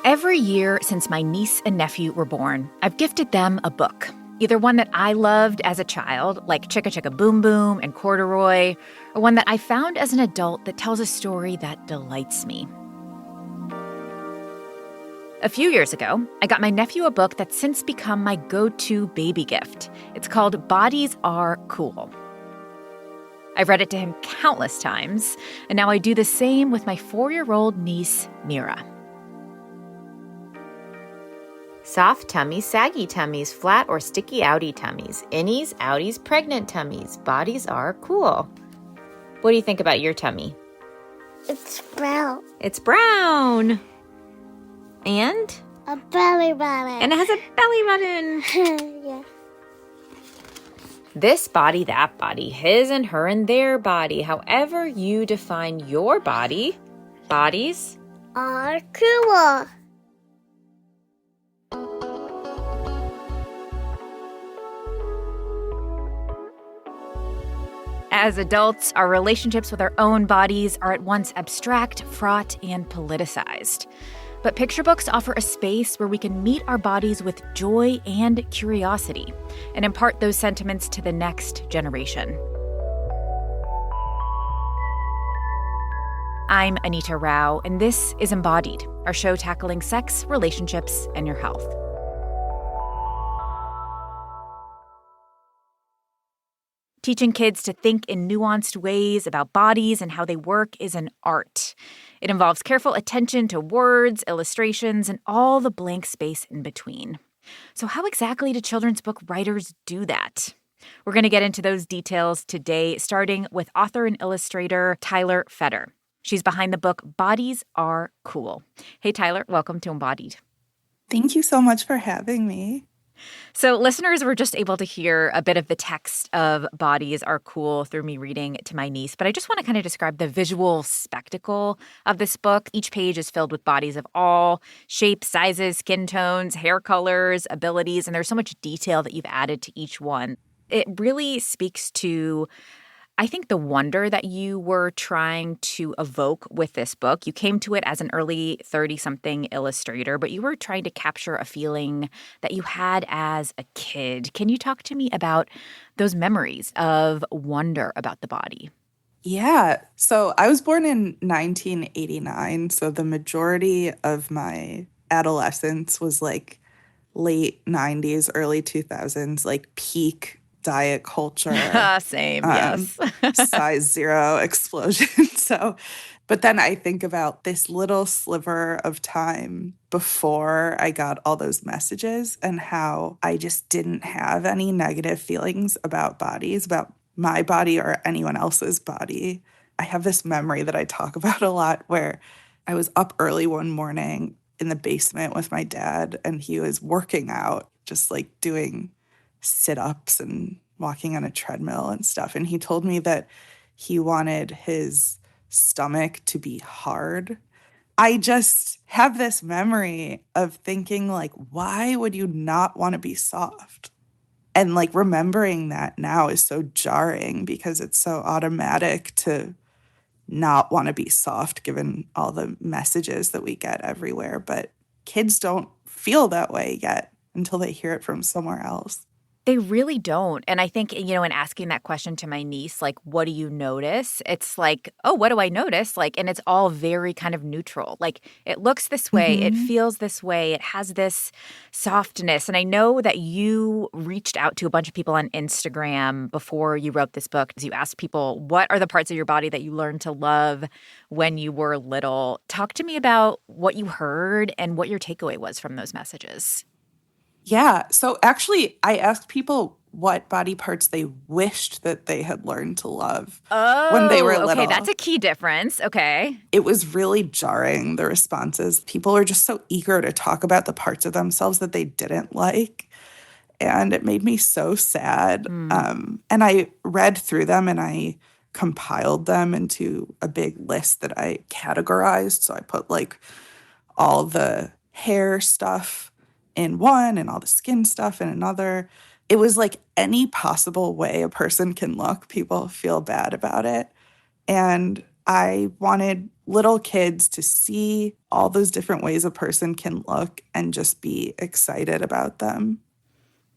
Every year since my niece and nephew were born, I've gifted them a book. Either one that I loved as a child, like Chicka Chicka Boom Boom and Corduroy, or one that I found as an adult that tells a story that delights me. A few years ago, I got my nephew a book that's since become my go-to baby gift. It's called Bodies Are Cool. I've read it to him countless times, and now I do the same with my 4-year-old niece, Mira. Soft tummies, saggy tummies, flat or sticky outy tummies, innies, outies, pregnant tummies. Bodies are cool. What do you think about your tummy? It's brown. It's brown. And? A belly button. And it has a belly button. Yeah. This body, that body, his and her and their body. However you define your body, bodies Are cool. As adults, our relationships with our own bodies are at once abstract, fraught, and politicized. But picture books offer a space where we can meet our bodies with joy and curiosity and impart those sentiments to the next generation. I'm Anita Rao, and this is Embodied, our show tackling sex, relationships, and your health. Teaching kids to think in nuanced ways about bodies and how they work is an art. It involves careful attention to words, illustrations, and all the blank space in between. So how exactly do children's book writers do that? We're going to get into those details today, starting with author and illustrator Tyler Fetter. She's behind the book Bodies Are Cool. Hey, Tyler, welcome to Embodied. Thank you so much for having me. So listeners were just able to hear a bit of the text of Bodies Are Cool through me reading to my niece, but I just want to kind of describe the visual spectacle of this book. Each page is filled with bodies of all shapes, sizes, skin tones, hair colors, abilities, and there's so much detail that you've added to each one. It really speaks to, I think, the wonder that you were trying to evoke with this book. You came to it as an early 30-something illustrator, but you were trying to capture a feeling that you had as a kid. Can you talk to me about those memories of wonder about the body? Yeah. So I was born in 1989. So the majority of my adolescence was like late 90s, early 2000s, like peak diet culture. Same, yes. Size zero explosion. But then I think about this little sliver of time before I got all those messages and how I just didn't have any negative feelings about bodies, about my body or anyone else's body. I have this memory that I talk about a lot where I was up early one morning in the basement with my dad and he was working out, just like doing sit-ups and walking on a treadmill and stuff. And he told me that he wanted his stomach to be hard. I just have this memory of thinking, like, why would you not want to be soft? And like remembering that now is so jarring because it's so automatic to not want to be soft given all the messages that we get everywhere. But kids don't feel that way yet until they hear it from somewhere else. They really don't. And I think, in asking that question to my niece, like, what do you notice? It's like, oh, what do I notice? Like, and it's all very kind of neutral. Like, it looks this way. It feels this way. It has this softness. And I know that you reached out to a bunch of people on Instagram before you wrote this book. You asked people, what are the parts of your body that you learned to love when you were little? Talk to me about what you heard and what your takeaway was from those messages. Yeah. So actually, I asked people what body parts they wished that they had learned to love when they were little. Okay, that's a key difference. Okay. It was really jarring, the responses. People are just so eager to talk about the parts of themselves that they didn't like. And it made me so sad. And I read through them and I compiled them into a big list that I categorized. So I put like all the hair stuff in one and all the skin stuff in another. It was like any possible way a person can look, people feel bad about it. And I wanted little kids to see all those different ways a person can look and just be excited about them.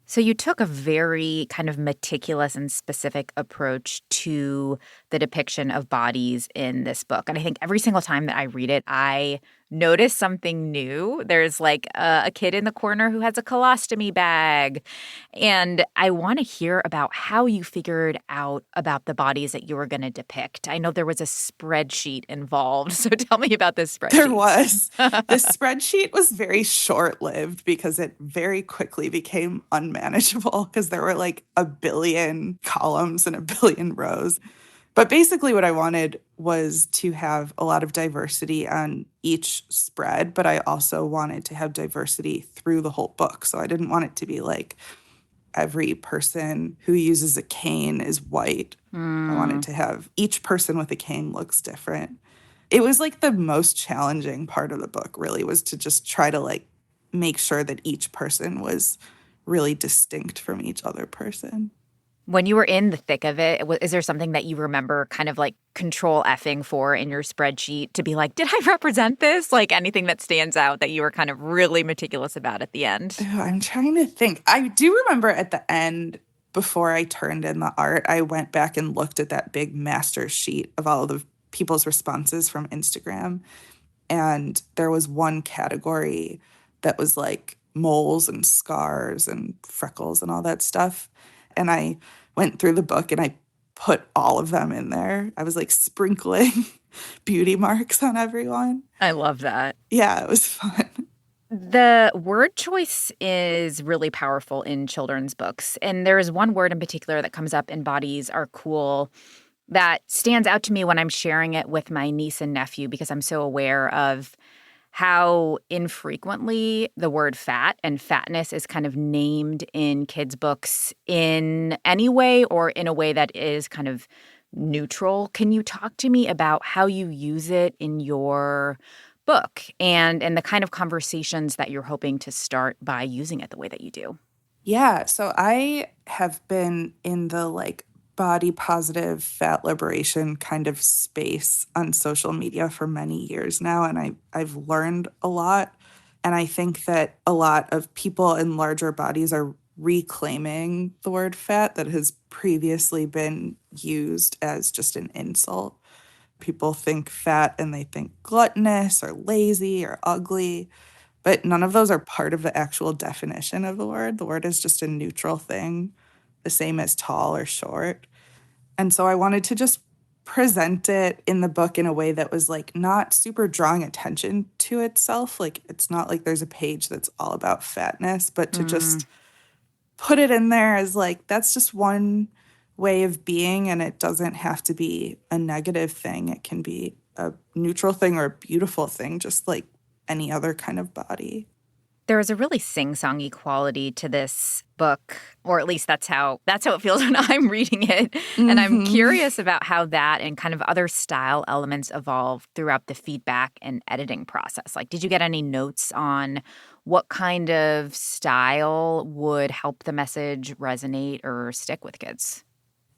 So you took a very kind of meticulous and specific approach to the depiction of bodies in this book. And I think every single time that I read it, I notice something new. There's like a kid in the corner who has a colostomy bag. And I want to hear about how you figured out about the bodies that you were going to depict. I know there was a spreadsheet involved. So tell me about this spreadsheet. There was. This spreadsheet was very short-lived because it very quickly became unmanageable because there were like a billion columns and a billion rows. But basically what I wanted was to have a lot of diversity on each spread, but I also wanted to have diversity through the whole book. So I didn't want it to be like every person who uses a cane is white. I wanted to have each person with a cane looks different. It was like the most challenging part of the book, really, was to just try to like make sure that each person was really distinct from each other person. When you were in the thick of it, is there something that you remember kind of like control Fing for in your spreadsheet to be like, did I represent this? Like anything that stands out that you were kind of really meticulous about at the end? I'm trying to think. I do remember at the end, before I turned in the art, I went back and looked at that big master sheet of all of the people's responses from Instagram. And there was one category that was like moles and scars and freckles and all that stuff. And I went through the book and I put all of them in there. I was like sprinkling beauty marks on everyone. I love that. Yeah, it was fun. The word choice is really powerful in children's books. And there is one word in particular that comes up in Bodies Are Cool that stands out to me when I'm sharing it with my niece and nephew because I'm so aware of how infrequently the word fat and fatness is kind of named in kids' books in any way or in a way that is kind of neutral. Can you talk to me about how you use it in your book and the kind of conversations that you're hoping to start by using it the way that you do? Yeah, so I have been in the like body positive fat liberation kind of space on social media for many years now, and I've learned a lot. And I think that a lot of people in larger bodies are reclaiming the word fat that has previously been used as just an insult. People think fat and they think gluttonous or lazy or ugly, but none of those are part of the actual definition of the word. The word is just a neutral thing, the same as tall or short. And so I wanted to just present it in the book in a way that was like not super drawing attention to itself. Like it's not like there's a page that's all about fatness, but to just put it in there as like that's just one way of being, and it doesn't have to be a negative thing. It can be a neutral thing or a beautiful thing, just like any other kind of body. There is a really sing-songy quality to this book, or at least that's how it feels when I'm reading it. And I'm curious about how that and kind of other style elements evolve throughout the feedback and editing process. Like, did you get any notes on what kind of style would help the message resonate or stick with kids?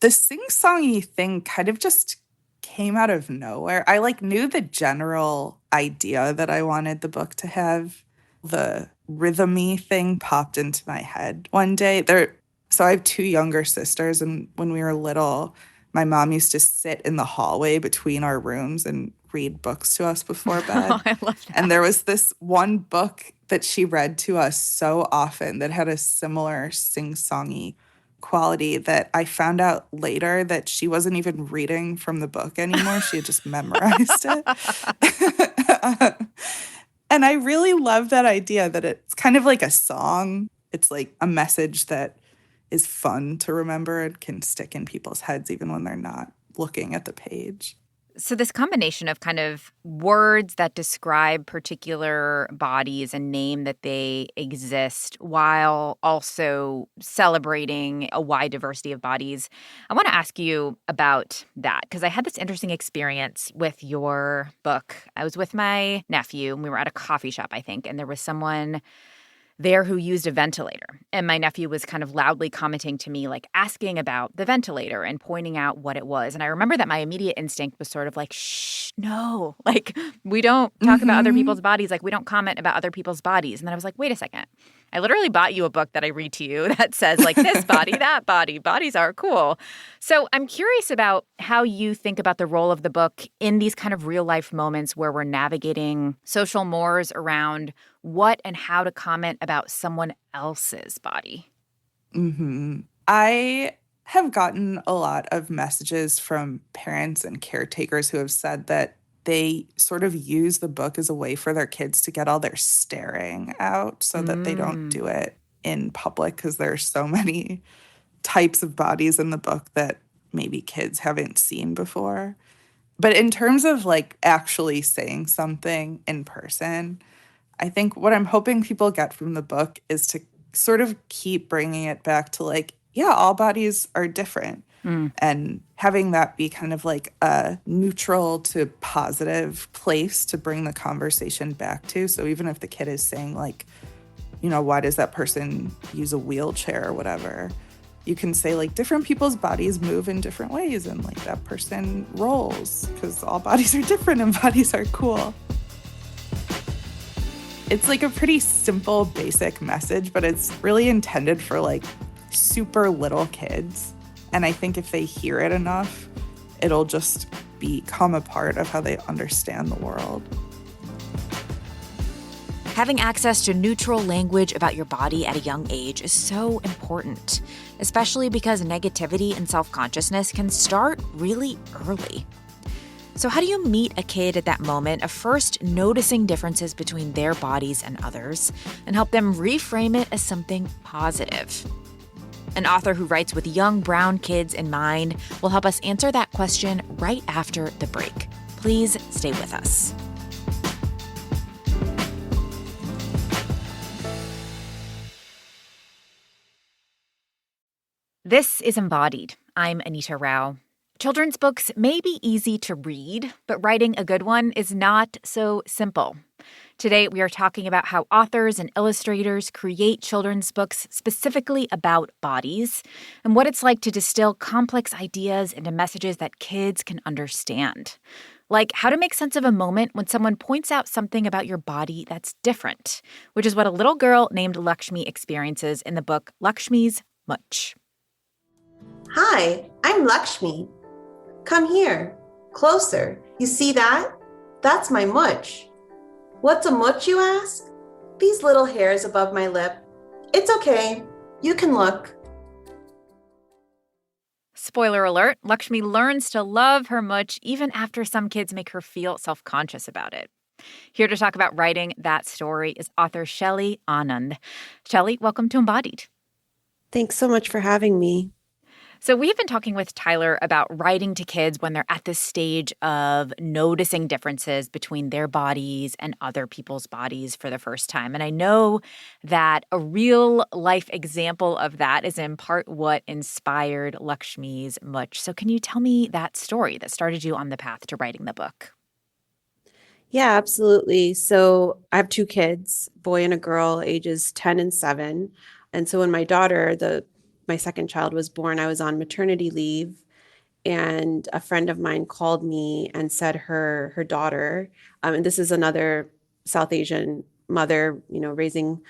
The sing-songy thing kind of just came out of nowhere. I like knew the general idea that I wanted the book to have. The rhythmy thing popped into my head one day. So I have two younger sisters, and when we were little, my mom used to sit in the hallway between our rooms and read books to us before bed. Oh, I love that. And there was this one book that she read to us so often that had a similar sing-songy quality that I found out later that she wasn't even reading from the book anymore. She had just memorized it. And I really love that idea that it's kind of like a song. It's like a message that is fun to remember and can stick in people's heads even when they're not looking at the page. So this combination of kind of words that describe particular bodies and name that they exist while also celebrating a wide diversity of bodies. I want to ask you about that because I had this interesting experience with your book. I was with my nephew and we were at a coffee shop, I think, and there was someone there who used a ventilator. And my nephew was kind of loudly commenting to me, like asking about the ventilator and pointing out what it was. And I remember that my immediate instinct was sort of like, shh, no, like we don't talk about other Mm-hmm. people's bodies. Like we don't comment about other people's bodies. And then I was like, wait a second. I literally bought you a book that I read to you that says like this body, that body, bodies are cool. So I'm curious about how you think about the role of the book in these kind of real life moments where we're navigating social mores around what and how to comment about someone else's body. Mm-hmm. I have gotten a lot of messages from parents and caretakers who have said that they sort of use the book as a way for their kids to get all their staring out so that they don't Mm. do it in public because there's so many types of bodies in the book that maybe kids haven't seen before. But in terms of like actually saying something in person, I think what I'm hoping people get from the book is to sort of keep bringing it back to like, yeah, all bodies are different. Mm. And having that be kind of like a neutral to positive place to bring the conversation back to. So even if the kid is saying, like, you know, why does that person use a wheelchair or whatever? You can say, like, different people's bodies move in different ways. And, like, that person rolls because all bodies are different and bodies are cool. It's like a pretty simple, basic message, but it's really intended for, like, super little kids. And I think if they hear it enough, it'll just become a part of how they understand the world. Having access to neutral language about your body at a young age is so important, especially because negativity and self-consciousness can start really early. So how do you meet a kid at that moment of first noticing differences between their bodies and others and help them reframe it as something positive? An author who writes with young brown kids in mind will help us answer that question right after the break. Please stay with us. This is Embodied. I'm Anita Rao. Children's books may be easy to read, but writing a good one is not so simple. Today, we are talking about how authors and illustrators create children's books specifically about bodies and what it's like to distill complex ideas into messages that kids can understand. Like how to make sense of a moment when someone points out something about your body that's different, which is what a little girl named Laxmi experiences in the book Laxmi's Mooch. Hi, I'm Laxmi. Come here, closer. You see that? That's my mooch. What's a mooch, you ask? These little hairs above my lip. It's okay. You can look. Spoiler alert, Laxmi learns to love her mooch even after some kids make her feel self-conscious about it. Here to talk about writing that story is author Shelly Anand. Shelly, welcome to Embodied. Thanks so much for having me. So we've been talking with Tyler about writing to kids when they're at this stage of noticing differences between their bodies and other people's bodies for the first time. And I know that a real life example of that is in part what inspired Laxmi's Mooch. So can you tell me that story that started you on the path to writing the book? Yeah, absolutely. So I have two kids, boy and a girl, ages 10 and 7. And so when my daughter, my second child, was born, I was on maternity leave, and a friend of mine called me and said her daughter, and this is another South Asian mother, raising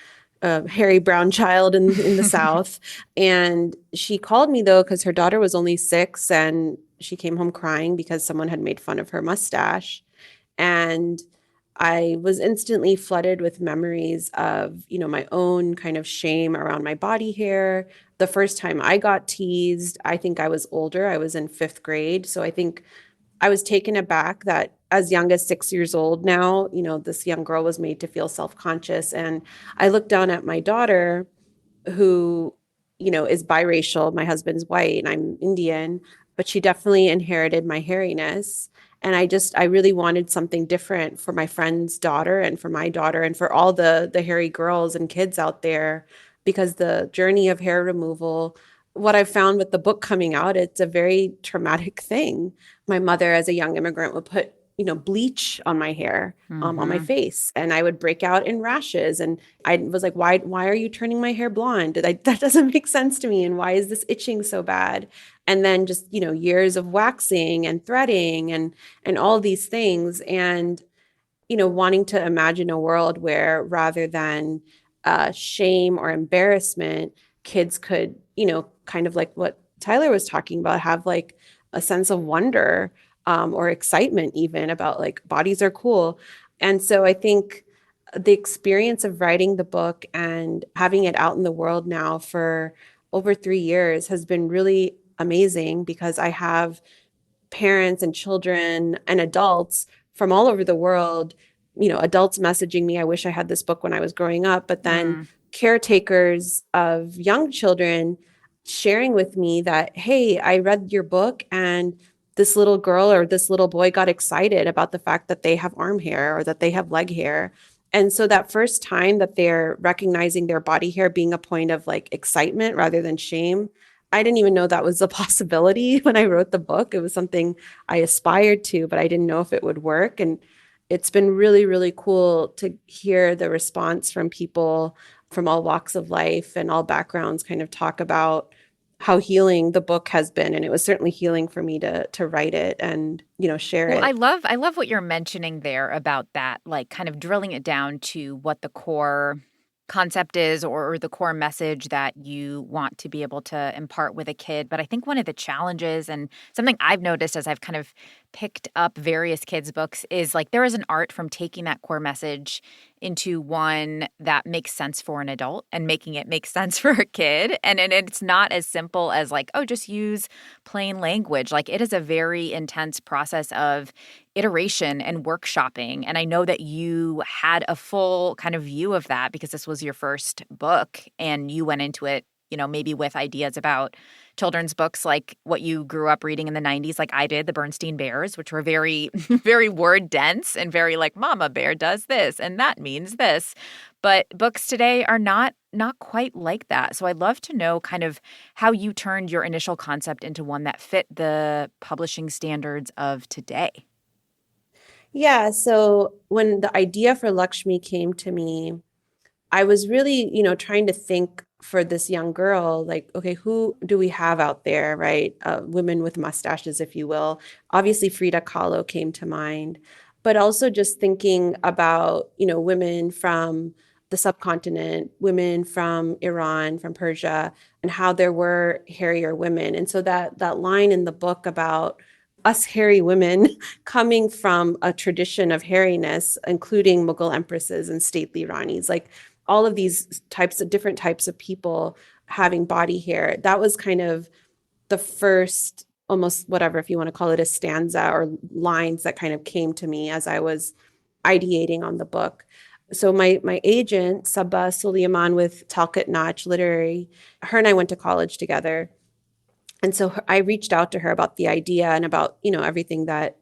a hairy brown child in the South. And she called me though because her daughter was only 6, and she came home crying because someone had made fun of her mustache. And I was instantly flooded with memories of, my own kind of shame around my body hair. The first time I got teased, I think I was older. I was in 5th grade. So I think I was taken aback that as young as 6 years old now, this young girl was made to feel self-conscious. And I looked down at my daughter who, is biracial. My husband's white and I'm Indian, but she definitely inherited my hairiness. And I really wanted something different for my friend's daughter and for my daughter and for all the hairy girls and kids out there, because the journey of hair removal, what I've found with the book coming out, it's a very traumatic thing. My mother, as a young immigrant, would put bleach on my hair, on my Mm-hmm. face, and I would break out in rashes. And I was like, why are you turning my hair blonde? That doesn't make sense to me. And why is this itching so bad? And then just, years of waxing and threading and all these things. And, wanting to imagine a world where rather than shame or embarrassment, kids could, kind of like what Tyler was talking about, have like a sense of wonder or excitement even about like bodies are cool. And so I think the experience of writing the book and having it out in the world now for over 3 years has been really amazing because I have parents and children and adults from all over the world, adults messaging me, I wish I had this book when I was growing up, but then Mm. caretakers of young children sharing with me that, hey, I read your book and this little girl or this little boy got excited about the fact that they have arm hair or that they have leg hair. And so that first time that they're recognizing their body hair being a point of like excitement rather than shame, I didn't even know that was a possibility when I wrote the book. It was something I aspired to, but I didn't know if it would work. And it's been really, really cool to hear the response from people from all walks of life and all backgrounds kind of talk about how healing the book has been. And it was certainly healing for me to write it and, share Well, it. I love what you're mentioning there about that, like kind of drilling it down to what the core concept is or the core message that you want to be able to impart with a kid. But I think one of the challenges and something I've noticed as I've kind of picked up various kids' books is like there is an art from taking that core message into one that makes sense for an adult and making it make sense for a kid. And it's not as simple as like, oh, just use plain language. Like it is a very intense process of iteration and workshopping. And I know that you had a full kind of view of that because this was your first book and you went into it, maybe with ideas about children's books like what you grew up reading in the 90s, like I did, the Bernstein Bears, which were very, very word dense and very like Mama Bear does this and that means this. But books today are not quite like that. So I'd love to know kind of how you turned your initial concept into one that fit the publishing standards of today. Yeah. So when the idea for Lakshmi came to me, I was really, trying to think for this young girl, like, okay, who do we have out there, right? Women with mustaches, if you will. Obviously, Frida Kahlo came to mind, but also just thinking about, women from the subcontinent, women from Iran, from Persia, and how there were hairier women. And so that line in the book about us hairy women coming from a tradition of hairiness, including Mughal empresses and stately Ranis, like all of these different types of people having body hair. That was kind of the first, almost whatever, if you want to call it a stanza or lines that kind of came to me as I was ideating on the book. So my agent, Sabah Suleiman with Talcott Notch Literary, her and I went to college together. And so I reached out to her about the idea and about, everything that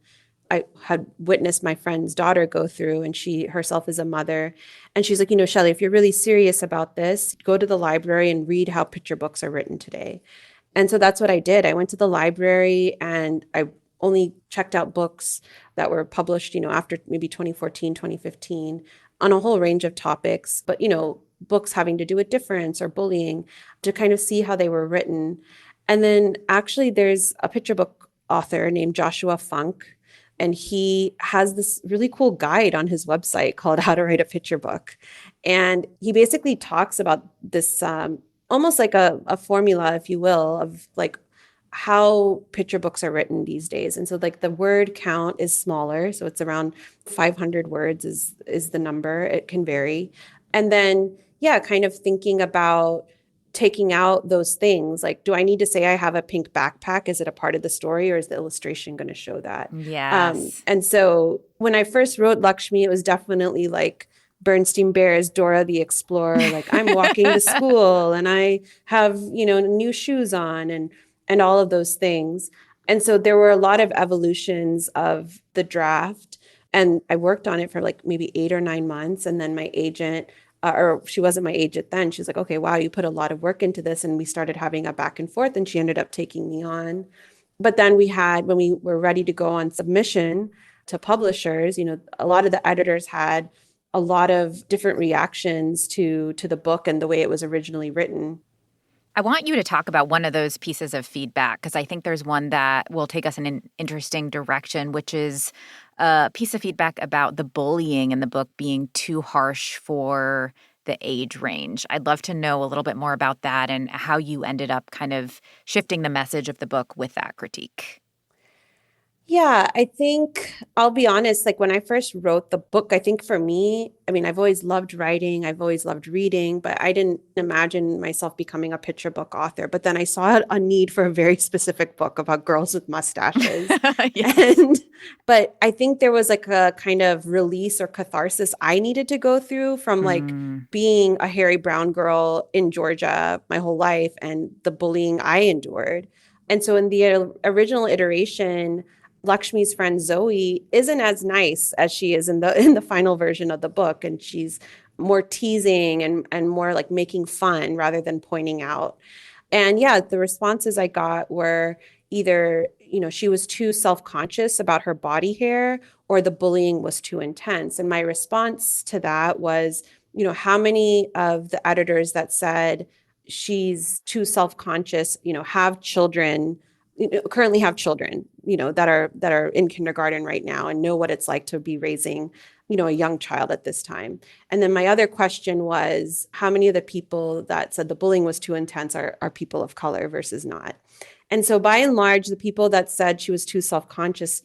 I had witnessed my friend's daughter go through, and she herself is a mother. And she's like, Shelly, if you're really serious about this, go to the library and read how picture books are written today. And so that's what I did. I went to the library and I only checked out books that were published, after maybe 2014, 2015 on a whole range of topics, but, books having to do with difference or bullying to kind of see how they were written. And then actually there's a picture book author named Joshua Funk, and he has this really cool guide on his website called How to Write a Picture Book. And he basically talks about this almost like a formula, if you will, of like how picture books are written these days. And so like the word count is smaller. So it's around 500 words is the number. It can vary. And then, yeah, kind of thinking about taking out those things. Like, do I need to say I have a pink backpack? Is it a part of the story or is the illustration going to show that? Yes. And so when I first wrote Lakshmi, it was definitely like Bernstein Bears, Dora the Explorer. Like I'm walking to school and I have, new shoes on and all of those things. And so there were a lot of evolutions of the draft. And I worked on it for like maybe 8 or 9 months. And then my agent, or she wasn't my agent then, she's like, okay, wow, you put a lot of work into this. And we started having a back and forth and she ended up taking me on. But then when we were ready to go on submission to publishers, a lot of the editors had a lot of different reactions to the book and the way it was originally written. I want you to talk about one of those pieces of feedback because I think there's one that will take us in an interesting direction, which is a piece of feedback about the bullying in the book being too harsh for the age range. I'd love to know a little bit more about that and how you ended up kind of shifting the message of the book with that critique. Yeah, I think I'll be honest, like when I first wrote the book, I think for me, I mean, I've always loved writing, I've always loved reading, but I didn't imagine myself becoming a picture book author. But then I saw a need for a very specific book about girls with mustaches. Yes. But I think there was like a kind of release or catharsis I needed to go through from like being a hairy brown girl in Georgia my whole life and the bullying I endured. And so in the original iteration, Lakshmi's friend Zoe isn't as nice as she is in the final version of the book, and she's more teasing and more like making fun rather than pointing out. And yeah, the responses I got were either, she was too self-conscious about her body hair or the bullying was too intense. And my response to that was, how many of the editors that said she's too self-conscious, have children, currently have children, that are in kindergarten right now and know what it's like to be raising, a young child at this time. And then my other question was, how many of the people that said the bullying was too intense are people of color versus not? And so by and large, the people that said she was too self-conscious,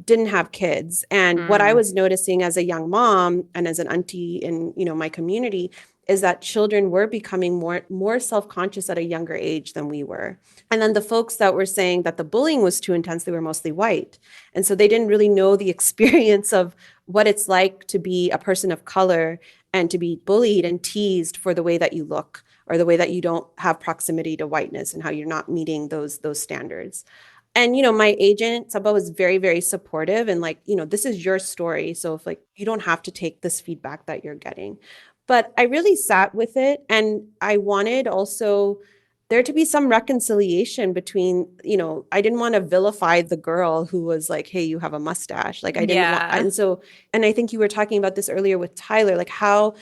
didn't have kids. And what I was noticing as a young mom and as an auntie in, my community is that children were becoming more self-conscious at a younger age than we were. And then the folks that were saying that the bullying was too intense, they were mostly white. And so they didn't really know the experience of what it's like to be a person of color and to be bullied and teased for the way that you look or the way that you don't have proximity to whiteness and how you're not meeting those standards. And, my agent, Sabah, was very, very supportive and like, this is your story. So if like, you don't have to take this feedback that you're getting. But I really sat with it. And I wanted also there to be some reconciliation between, I didn't want to vilify the girl who was like, hey, you have a mustache. Like I didn't want, and I think you were talking about this earlier with Tyler, like how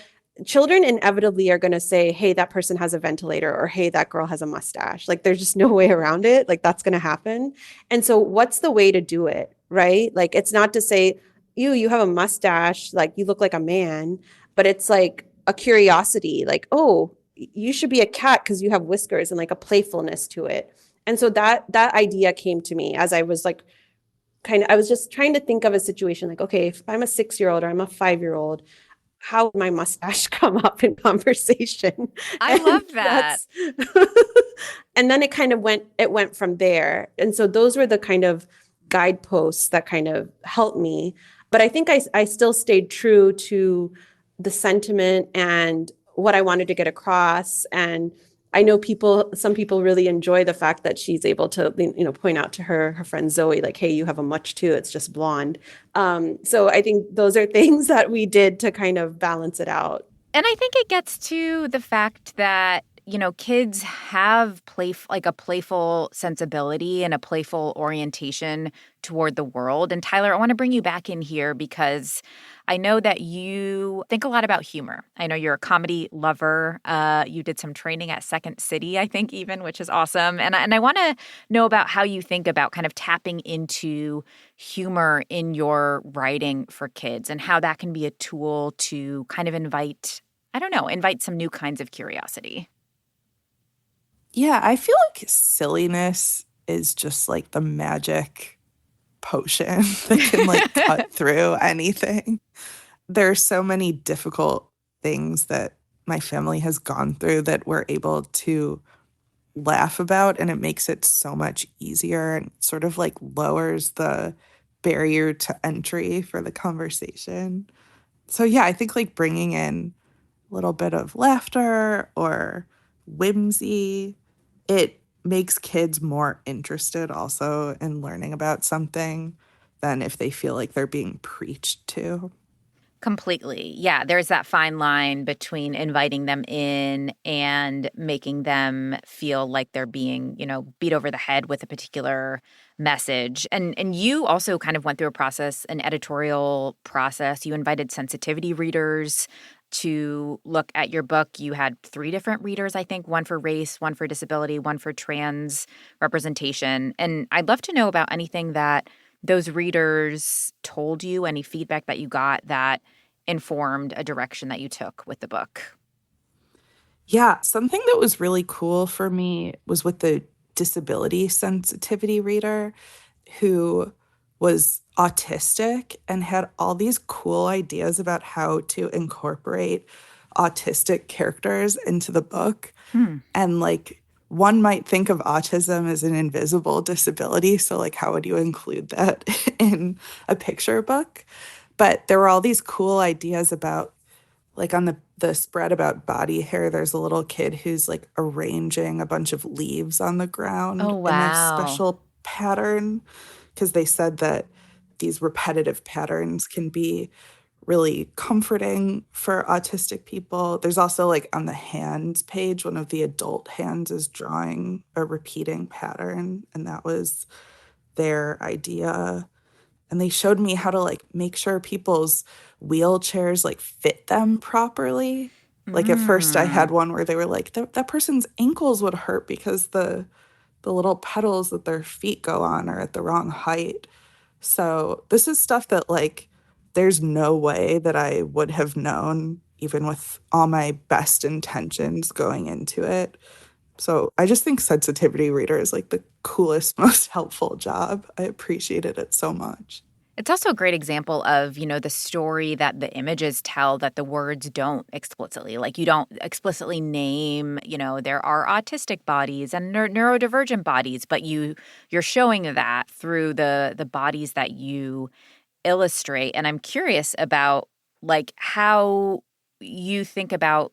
children inevitably are going to say, hey, that person has a ventilator, or hey, that girl has a mustache. Like there's just no way around it. Like that's going to happen. And so what's the way to do it? Right? Like it's not to say, you have a mustache, like you look like a man, but it's like a curiosity, like, oh, you should be a cat because you have whiskers, and like a playfulness to it. And so that idea came to me as I was like, I was just trying to think of a situation like, okay, if I'm a 6-year-old or I'm a 5-year-old, how would my mustache come up in conversation? I love that. And then it went from there. And so those were the kind of guideposts that kind of helped me. But I think I still stayed true to the sentiment and what I wanted to get across. And I know some people really enjoy the fact that she's able to, point out to her friend Zoe, like, hey, you have a much too, it's just blonde. So I think those are things that we did to kind of balance it out. And I think it gets to the fact that, kids have a playful sensibility and a playful orientation toward the world. And Tyler, I want to bring you back in here because I know that you think a lot about humor. I know you're a comedy lover. You did some training at Second City, I think, even, which is awesome. And I want to know about how you think about kind of tapping into humor in your writing for kids and how that can be a tool to kind of invite some new kinds of curiosity. Yeah, I feel like silliness is just like the magic potion that can like cut through anything. There are so many difficult things that my family has gone through that we're able to laugh about, and it makes it so much easier and sort of like lowers the barrier to entry for the conversation. So yeah, I think like bringing in a little bit of laughter or whimsy, it makes kids more interested also in learning about something than if they feel like they're being preached to. Completely. Yeah, there's that fine line between inviting them in and making them feel like they're being, beat over the head with a particular message. And you also kind of went through a process, an editorial process. You invited sensitivity readers to look at your book. You had 3 different readers, I think, one for race, one for disability, one for trans representation. And I'd love to know about anything that those readers told you, any feedback that you got that informed a direction that you took with the book. Yeah, something that was really cool for me was with the disability sensitivity reader who was autistic and had all these cool ideas about how to incorporate autistic characters into the book. Hmm. And like one might think of autism as an invisible disability. So, like, how would you include that in a picture book? But there were all these cool ideas about, like, on the spread about body hair, there's a little kid who's like arranging a bunch of leaves on the Oh, ground in a wow. special pattern because they said that these repetitive patterns can be really comforting for autistic people. There's also, like, on the hands page, one of the adult hands is drawing a repeating pattern, and that was their idea. And they showed me how to, like, make sure people's wheelchairs, like, fit them properly. Like, at first I had Mm. one where they were like, that person's ankles would hurt because the little pedals that their feet go on are at the wrong height. So this is stuff that, like, there's no way that I would have known, even with all my best intentions going into it. So I just think sensitivity reader is like the coolest, most helpful job. I appreciated it so much. It's also a great example of, the story that the images tell that the words don't explicitly. Like, you don't explicitly name, there are autistic bodies and neurodivergent bodies, but you're showing that through the bodies that you illustrate. And I'm curious about, like, how you think about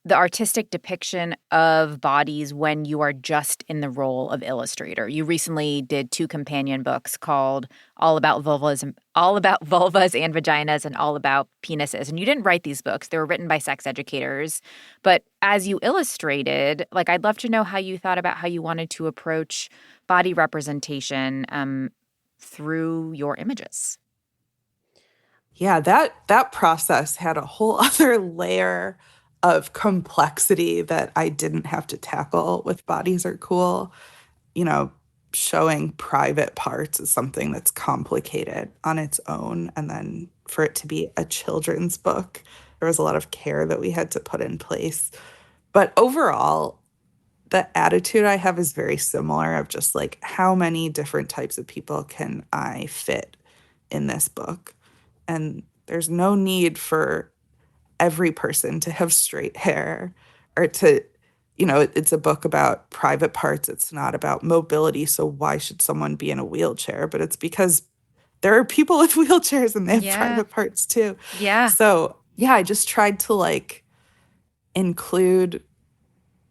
the artistic depiction of bodies when you are just in the role of illustrator. You recently did 2 companion books called All About Vulvas, All About Vulvas and Vaginas, and All About Penises. And you didn't write these books. They were written by sex educators. But as you illustrated, like, I'd love to know how you thought about how you wanted to approach body representation through your images. Yeah, that process had a whole other layer of complexity that I didn't have to tackle with Bodies Are Cool. You know, showing private parts is something that's complicated on its own. And then for it to be a children's book, there was a lot of care that we had to put in place. But overall, the attitude I have is very similar of just like, how many different types of people can I fit in this book? And there's no need for every person to have straight hair or to, it's a book about private parts. It's not about mobility. So why should someone be in a wheelchair? But it's because there are people with wheelchairs and they have Yeah. private parts too. Yeah. So yeah, I just tried to, like, include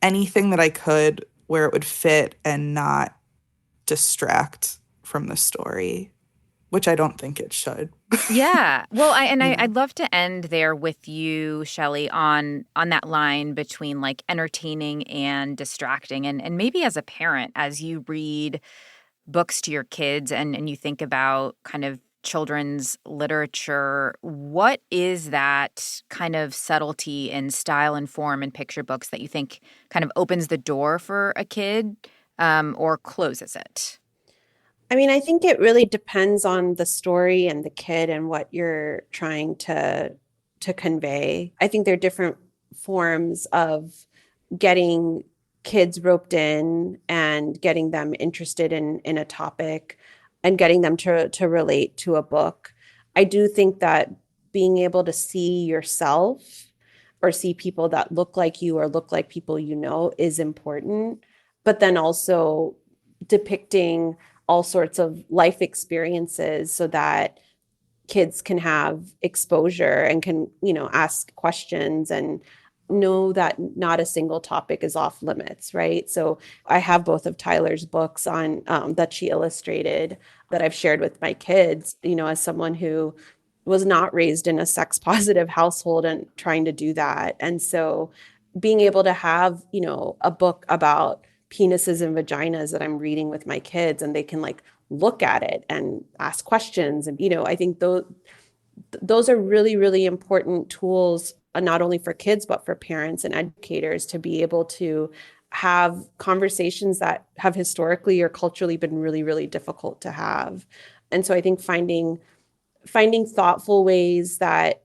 anything that I could where it would fit and not distract from the story, which I don't think it should. Yeah. Well, You know? I'd love to end there with you, Shelly, on that line between, like, entertaining and distracting. And maybe as a parent, as you read books to your kids and you think about kind of children's literature, what is that kind of subtlety in style and form in picture books that you think kind of opens the door for a kid, or closes it? I mean, I think it really depends on the story and the kid and what you're trying to convey. I think there are different forms of getting kids roped in and getting them interested in a topic and getting them to relate to a book. I do think that being able to see yourself or see people that look like you or look like people you know is important, but then also depicting all sorts of life experiences so that kids can have exposure and can, ask questions and know that not a single topic is off limits, right? So I have both of Tyler's books on that she illustrated that I've shared with my kids, as someone who was not raised in a sex positive household and trying to do that. And so being able to have, a book about penises and vaginas that I'm reading with my kids, and they can like look at it and ask questions. And, I think those are really, really important tools, not only for kids, but for parents and educators to be able to have conversations that have historically or culturally been really, really difficult to have. And so I think finding thoughtful ways that,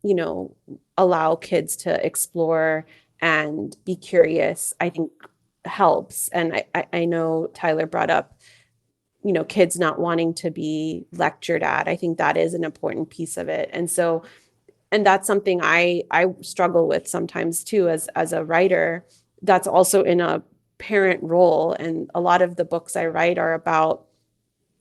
allow kids to explore and be curious, I think helps. And I know Tyler brought up, kids not wanting to be lectured at. I think that is an important piece of it. And that's something I struggle with sometimes too, as a writer that's also in a parent role. And a lot of the books I write are about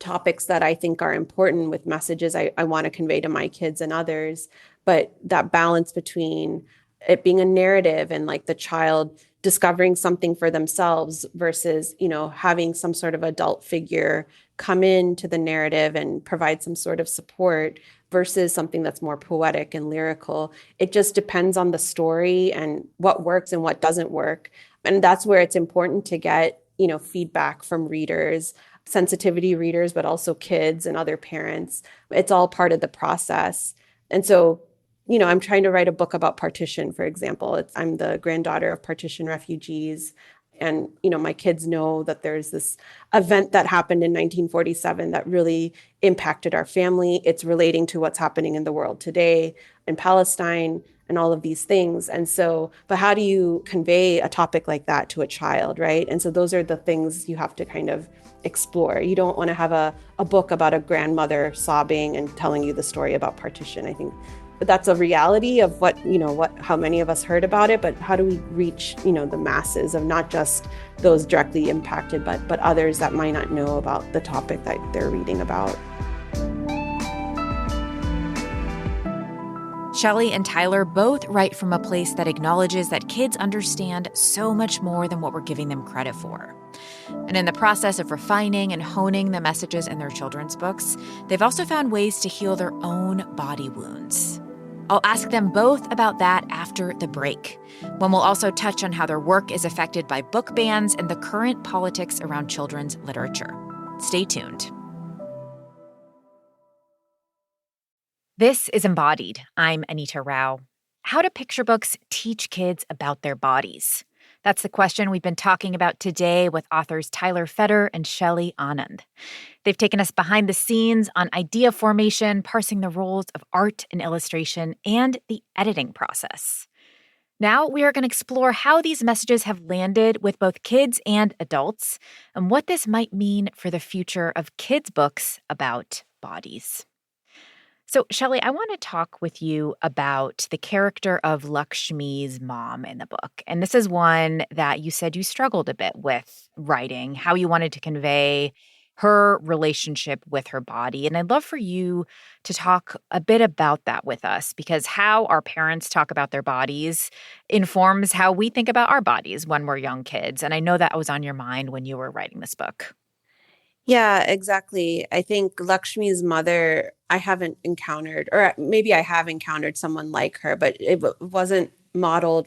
topics that I think are important, with messages I want to convey to my kids and others. But that balance between it being a narrative and like the child discovering something for themselves versus, having some sort of adult figure come into the narrative and provide some sort of support versus something that's more poetic and lyrical. It just depends on the story and what works and what doesn't work. And that's where it's important to get, feedback from readers, sensitivity readers, but also kids and other parents. It's all part of the process. And so, I'm trying to write a book about partition, for example. I'm the granddaughter of partition refugees. And, my kids know that there's this event that happened in 1947 that really impacted our family. It's relating to what's happening in the world today in Palestine and all of these things. And so, but how do you convey a topic like that to a child, right? And so those are the things you have to kind of explore. You don't want to have a book about a grandmother sobbing and telling you the story about partition. I think that's a reality of how many of us heard about it, but how do we reach, the masses of not just those directly impacted, but others that might not know about the topic that they're reading about. Shelly and Tyler both write from a place that acknowledges that kids understand so much more than what we're giving them credit for. And in the process of refining and honing the messages in their children's books, they've also found ways to heal their own body wounds. I'll ask them both about that after the break, when we'll also touch on how their work is affected by book bans and the current politics around children's literature. Stay tuned. This is Embodied. I'm Anita Rao. How do picture books teach kids about their bodies? That's the question we've been talking about today with authors Tyler Feder and Shelly Anand. They've taken us behind the scenes on idea formation, parsing the roles of art and illustration, and the editing process. Now we are going to explore how these messages have landed with both kids and adults, and what this might mean for the future of kids' books about bodies. So, Shelly, I want to talk with you about the character of Laxmi's mom in the book. And this is one that you said you struggled a bit with writing, how you wanted to convey her relationship with her body. And I'd love for you to talk a bit about that with us, because how our parents talk about their bodies informs how we think about our bodies when we're young kids. And I know that was on your mind when you were writing this book. Yeah, exactly. I think Lakshmi's mother, I haven't encountered, or maybe I have encountered someone like her, but it wasn't modeled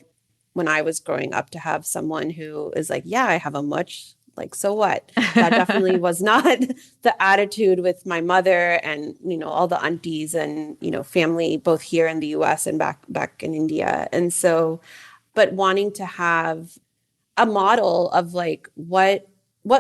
when I was growing up to have someone who is like, yeah, I have a mooch, like, so what? That definitely was not the attitude with my mother and, all the aunties and, family, both here in the US and back in India. And so, but wanting to have a model of like what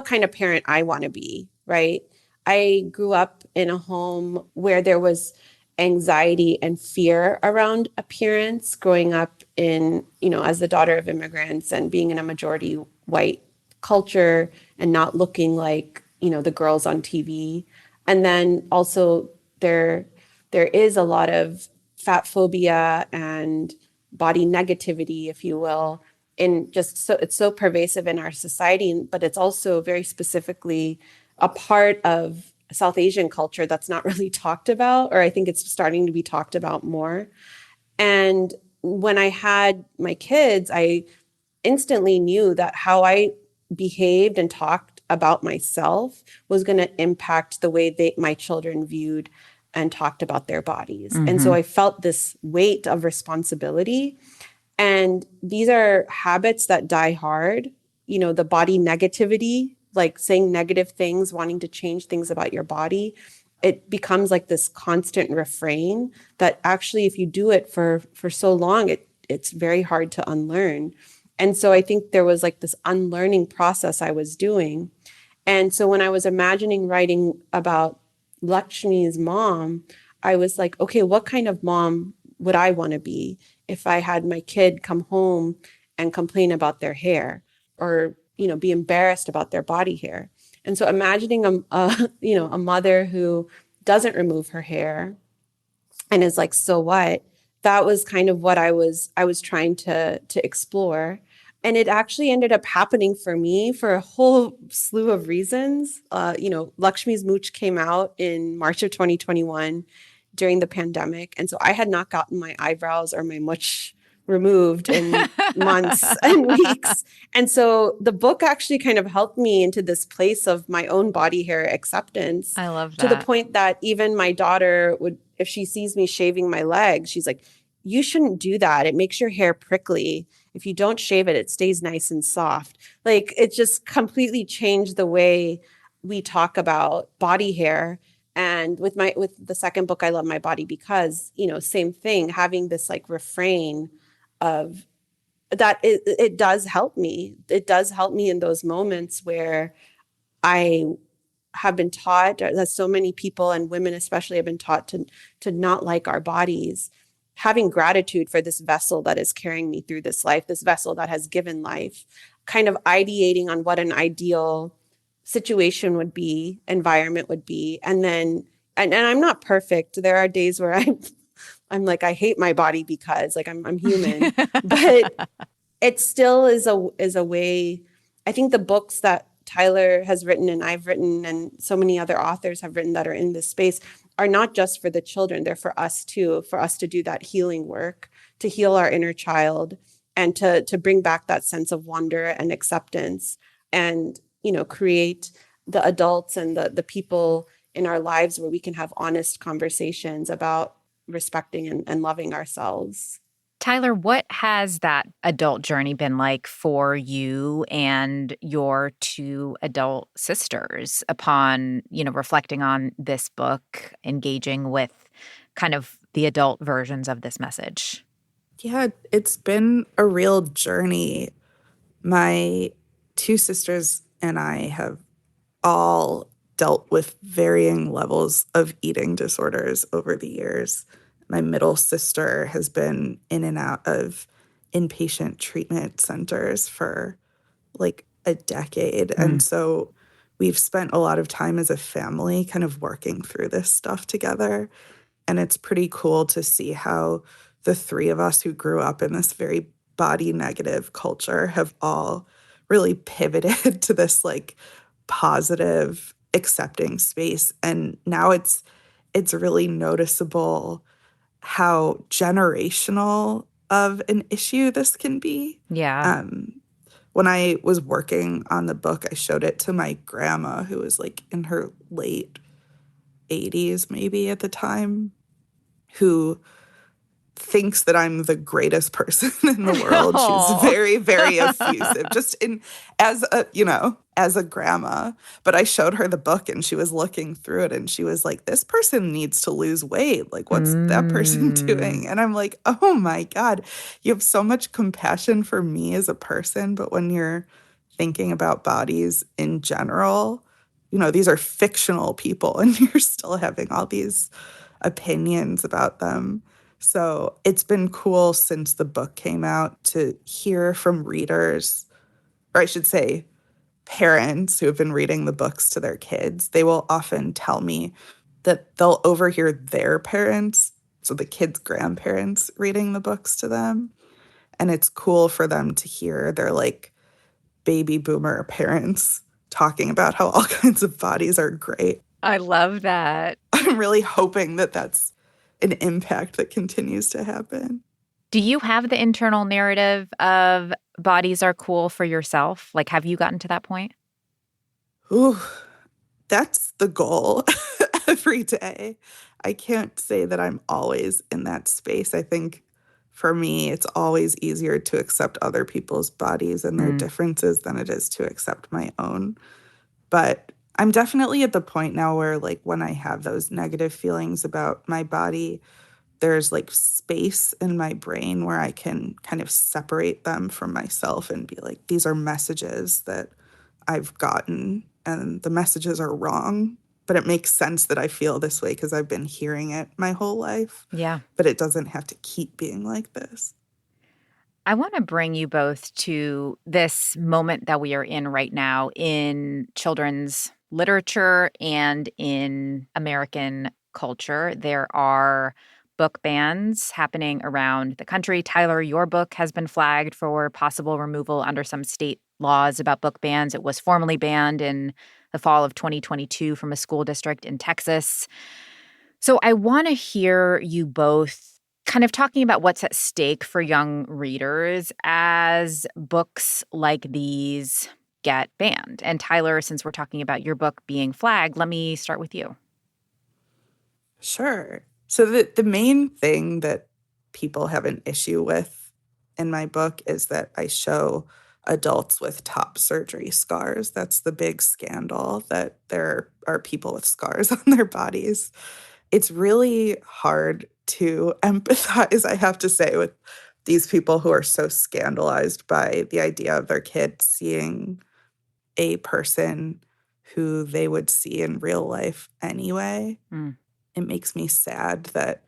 kind of parent I want to be, right? I grew up in a home where there was anxiety and fear around appearance, growing up in, as the daughter of immigrants and being in a majority white culture and not looking like, the girls on TV. And then also there is a lot of fat phobia and body negativity, if you will, in just so it's so pervasive in our society, but it's also very specifically a part of South Asian culture that's not really talked about, or I think it's starting to be talked about more. And when I had my kids, I instantly knew that how I behaved and talked about myself was going to impact the way my children viewed and talked about their bodies. And so Mhm. I felt this weight of responsibility. And these are habits that die hard, the body negativity, like saying negative things, wanting to change things about your body. It becomes like this constant refrain that actually, if you do it for so long, it's very hard to unlearn. And so I think there was like this unlearning process I was doing. And so when I was imagining writing about Lakshmi's mom, I was like, okay, what kind of mom would I want to be if I had my kid come home and complain about their hair, or, be embarrassed about their body hair? And so imagining a mother who doesn't remove her hair and is like, so what? That was kind of what I was trying to explore. And it actually ended up happening for me for a whole slew of reasons. Lakshmi's Mooch came out in March of 2021 during the pandemic. And so I had not gotten my eyebrows or my mooch removed in months and weeks. And so the book actually kind of helped me into this place of my own body hair acceptance, I love to the that. point that even my daughter would, if she sees me shaving my legs, she's like, you shouldn't do that. It makes your hair prickly. If you don't shave it, it stays nice and soft. Like, it just completely changed the way we talk about body hair. And with the second book, I Love My Body Because, same thing, having this like refrain of that, it does help me. It does help me in those moments where I have been taught that so many people, and women especially, have been taught to not like our bodies. Having gratitude for this vessel that is carrying me through this life, this vessel that has given life, kind of ideating on what an ideal situation would be, environment would be. And then, and I'm not perfect. There are days where I'm like, I hate my body because like I'm human, but it still is a way. I think the books that Tyler has written and I've written and so many other authors have written that are in this space are not just for the children. They're for us too, for us to do that healing work, to heal our inner child, and to bring back that sense of wonder and acceptance, and, create the adults and the people in our lives where we can have honest conversations about respecting and loving ourselves. Tyler, what has that adult journey been like for you and your two adult sisters upon, reflecting on this book, engaging with kind of the adult versions of this message? Yeah, it's been a real journey. My two sisters and I have all dealt with varying levels of eating disorders over the years. My middle sister has been in and out of inpatient treatment centers for like a decade. And so we've spent a lot of time as a family kind of working through this stuff together. And it's pretty cool to see how the three of us who grew up in this very body negative culture have all really pivoted to this like positive, accepting space. And now it's really noticeable how generational of an issue this can be. Yeah. When I was working on the book, I showed it to my grandma, who was like in her late 80s, maybe at the time, who thinks that I'm the greatest person in the world. She's Aw. very, very effusive, just as a grandma. But I showed her the book and she was looking through it and she was like, this person needs to lose weight. Like, what's that person doing? And I'm like, oh my God, you have so much compassion for me as a person. But when you're thinking about bodies in general, these are fictional people and you're still having all these opinions about them. So it's been cool since the book came out to hear from readers, or I should say parents who have been reading the books to their kids. They will often tell me that they'll overhear their parents, so the kids' grandparents, reading the books to them. And it's cool for them to hear their like baby boomer parents talking about how all kinds of bodies are great. I love that. I'm really hoping that that's an impact that continues to happen. Do you have the internal narrative of bodies are cool for yourself? Like, have you gotten to that point? Ooh, that's the goal. every day. I can't say that I'm always in that space. I think for me, it's always easier to accept other people's bodies and their differences than it is to accept my own. But I'm definitely at the point now where, like, when I have those negative feelings about my body, there's like space in my brain where I can kind of separate them from myself and be like, these are messages that I've gotten and the messages are wrong. But it makes sense that I feel this way because I've been hearing it my whole life. Yeah. But it doesn't have to keep being like this. I want to bring you both to this moment that we are in right now in children's literature and in American culture. There are book bans happening around the country. Tyler, your book has been flagged for possible removal under some state laws about book bans. It was formally banned in the fall of 2022 from a school district in Texas. So I want to hear you both kind of talking about what's at stake for young readers as books like these get banned. And Tyler, since we're talking about your book being flagged, let me start with you. Sure. So the main thing that people have an issue with in my book is that I show adults with top surgery scars. That's the big scandal, that there are people with scars on their bodies. It's really hard to empathize, I have to say, with these people who are so scandalized by the idea of their kid seeing a person who they would see in real life anyway. It makes me sad that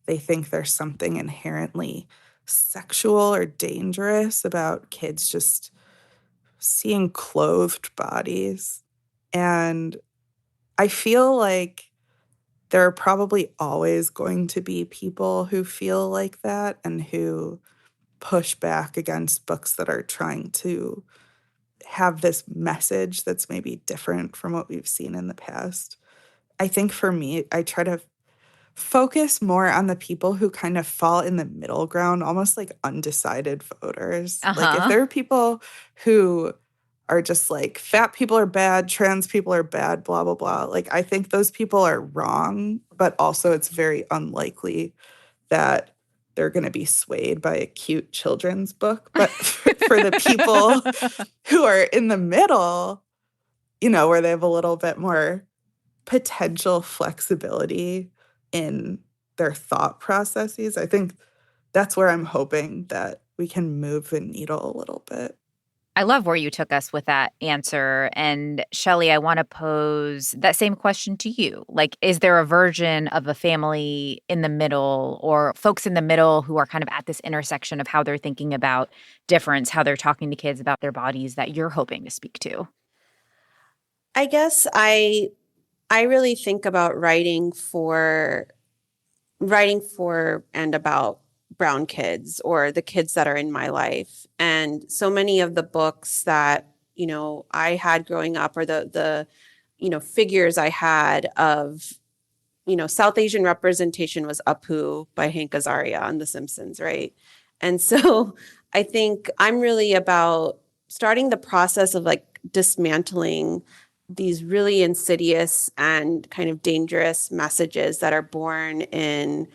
they think there's something inherently sexual or dangerous about kids just seeing clothed bodies. And I feel like there are probably always going to be people who feel like that and who push back against books that are trying to have this message that's maybe different from what we've seen in the past. I think for me, I try to focus more on the people who kind of fall in the middle ground, almost like undecided voters. Like if there are people who are just like, fat people are bad, trans people are bad, blah, blah, blah. Like, I think those people are wrong, but also it's very unlikely that they're going to be swayed by a cute children's book. But for the people who are in the middle, you know, where they have a little bit more potential flexibility in their thought processes, I think that's where I'm hoping that we can move the needle a little bit. I love where you took us with that answer. And Shelly, I want to pose that same question to you. Like, is there a version of a family in the middle or folks in the middle who are kind of at this intersection of how they're thinking about difference, how they're talking to kids about their bodies that you're hoping to speak to? I guess I really think about writing for and about brown kids or the kids that are in my life. And so many of the books that, you know, I had growing up, or the you know, figures I had of, you know, South Asian representation was Apu by Hank Azaria on The Simpsons, right? And so I think I'm really about starting the process of like dismantling these really insidious and kind of dangerous messages that are born in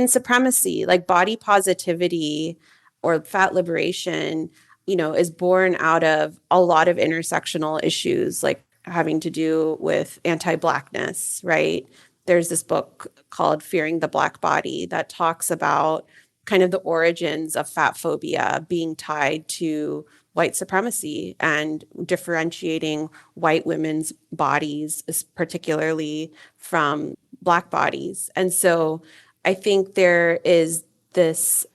supremacy, like body positivity or fat liberation, you know, is born out of a lot of intersectional issues, like having to do with anti-Blackness, right? There's this book called Fearing the Black Body that talks about kind of the origins of fat phobia being tied to white supremacy and differentiating white women's bodies, particularly from Black bodies. And so I think there is this,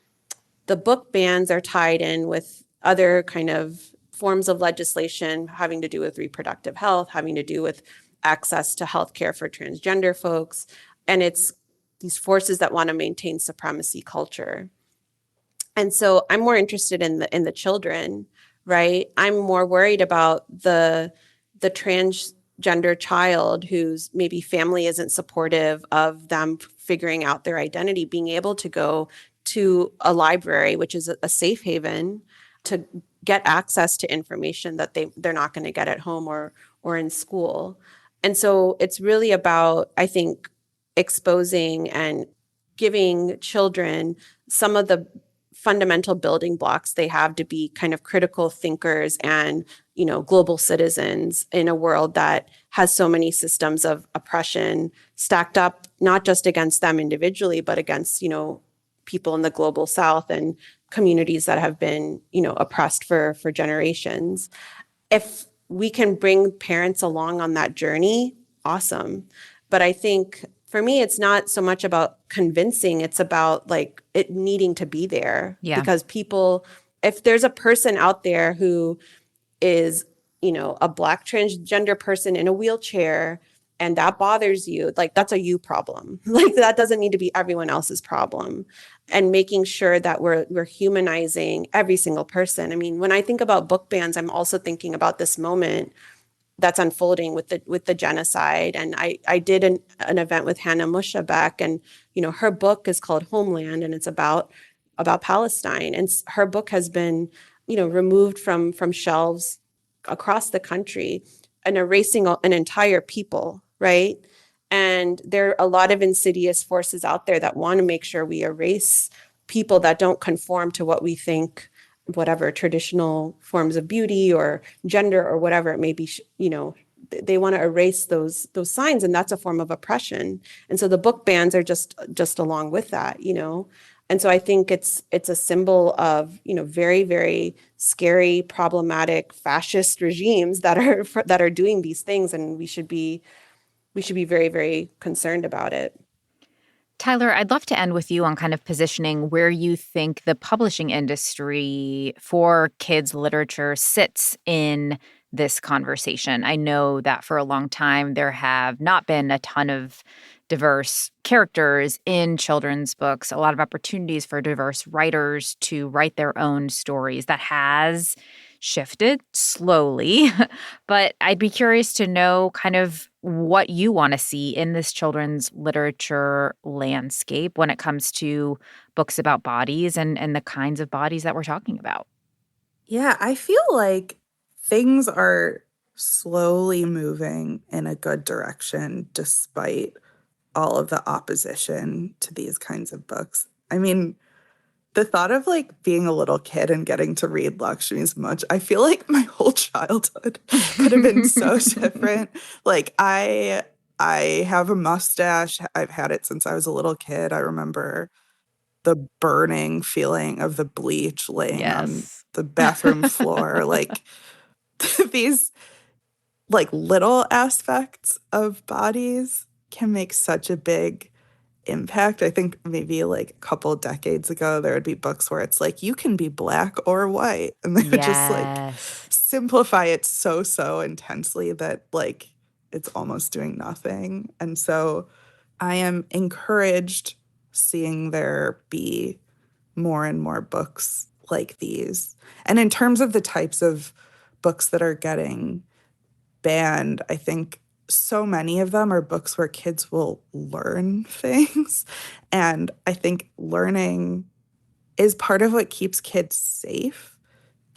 the book bans are tied in with other kind of forms of legislation having to do with reproductive health, having to do with access to healthcare for transgender folks. And it's these forces that want to maintain supremacy culture. And so I'm more interested in the children, right? I'm more worried about the transgender child whose maybe family isn't supportive of them figuring out their identity, being able to go to a library, which is a safe haven, to get access to information that they're not going to get at home or in school. And so it's really about, I think, exposing and giving children some of the fundamental building blocks they have to be kind of critical thinkers and, global citizens in a world that has so many systems of oppression stacked up, not just against them individually, but against, people in the global South and communities that have been, oppressed for generations. If we can bring parents along on that journey, awesome. But I think for me, it's not so much about convincing, it's about like it needing to be there. Yeah. Because people, if there's a person out there who is, a Black transgender person in a wheelchair and that bothers you, like that's a you problem. Like that doesn't need to be everyone else's problem. And making sure that we're humanizing every single person. I mean, when I think about book bans, I'm also thinking about this moment that's unfolding with the genocide. And I did an event with Hannah Mushabek, and her book is called Homeland, and it's about Palestine. And her book has been removed from shelves across the country and erasing an entire people, right? And there are a lot of insidious forces out there that want to make sure we erase people that don't conform to what we think, whatever traditional forms of beauty or gender or whatever it may be, they want to erase those signs, and that's a form of oppression. And so the book bans are just along with that, And so I think it's a symbol of, very, very scary, problematic fascist regimes that are doing these things, and we should be very, very concerned about it. Tyler, I'd love to end with you on kind of positioning where you think the publishing industry for kids' literature sits in this conversation. I know that for a long time there have not been a ton of diverse characters in children's books, a lot of opportunities for diverse writers to write their own stories. That has shifted slowly, but I'd be curious to know kind of what you want to see in this children's literature landscape when it comes to books about bodies and the kinds of bodies that we're talking about. Yeah, I feel like things are slowly moving in a good direction despite all of the opposition to these kinds of books. I mean, the thought of like being a little kid and getting to read Laxmi's Mooch, I feel like my whole childhood could have been so different. Like I have a mustache. I've had it since I was a little kid. I remember the burning feeling of the bleach laying on the bathroom floor. Like these like little aspects of bodies can make such a big impact. I think maybe like a couple decades ago, there would be books where it's like, you can be Black or white. And they would just like simplify it so intensely that like it's almost doing nothing. And so I am encouraged seeing there be more and more books like these. And in terms of the types of books that are getting banned, I think so many of them are books where kids will learn things. And I think learning is part of what keeps kids safe.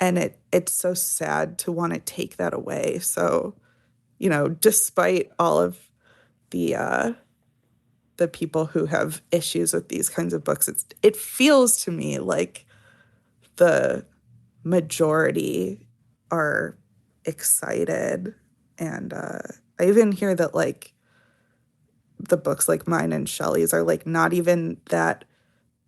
And it's so sad to want to take that away. So, despite all of the people who have issues with these kinds of books, it feels to me like the majority are excited. And I even hear that like the books like mine and Shelly's are like not even that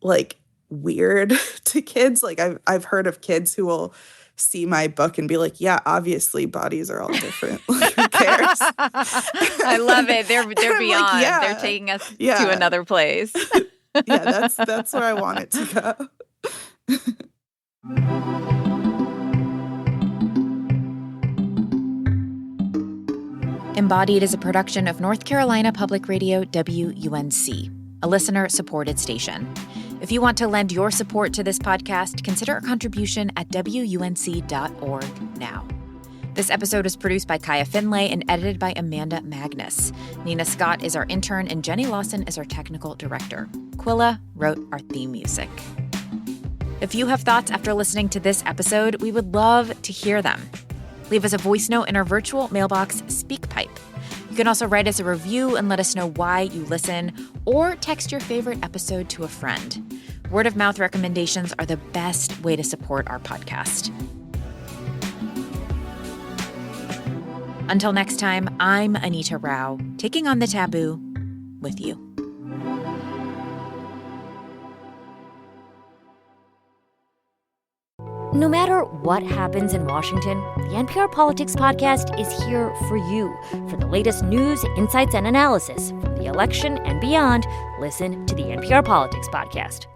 like weird to kids. Like I've heard of kids who will see my book and be like, yeah, obviously bodies are all different. Like, who cares? I love it. They're beyond. Like, yeah, they're taking us to another place. Yeah, that's where I want it to go. Embodied is a production of North Carolina Public Radio WUNC, a listener-supported station. If you want to lend your support to this podcast, consider a contribution at WUNC.org now. This episode was produced by Kaya Finlay and edited by Amanda Magnus. Nina Scott is our intern, and Jenny Lawson is our technical director. Quilla wrote our theme music. If you have thoughts after listening to this episode, we would love to hear them. Leave us a voice note in our virtual mailbox SpeakPipe. You can also write us a review and let us know why you listen, or text your favorite episode to a friend. Word of mouth recommendations are the best way to support our podcast. Until next time, I'm Anita Rao, taking on the taboo with you. No matter what happens in Washington, the NPR Politics Podcast is here for you. For the latest news, insights, and analysis from the election and beyond, listen to the NPR Politics Podcast.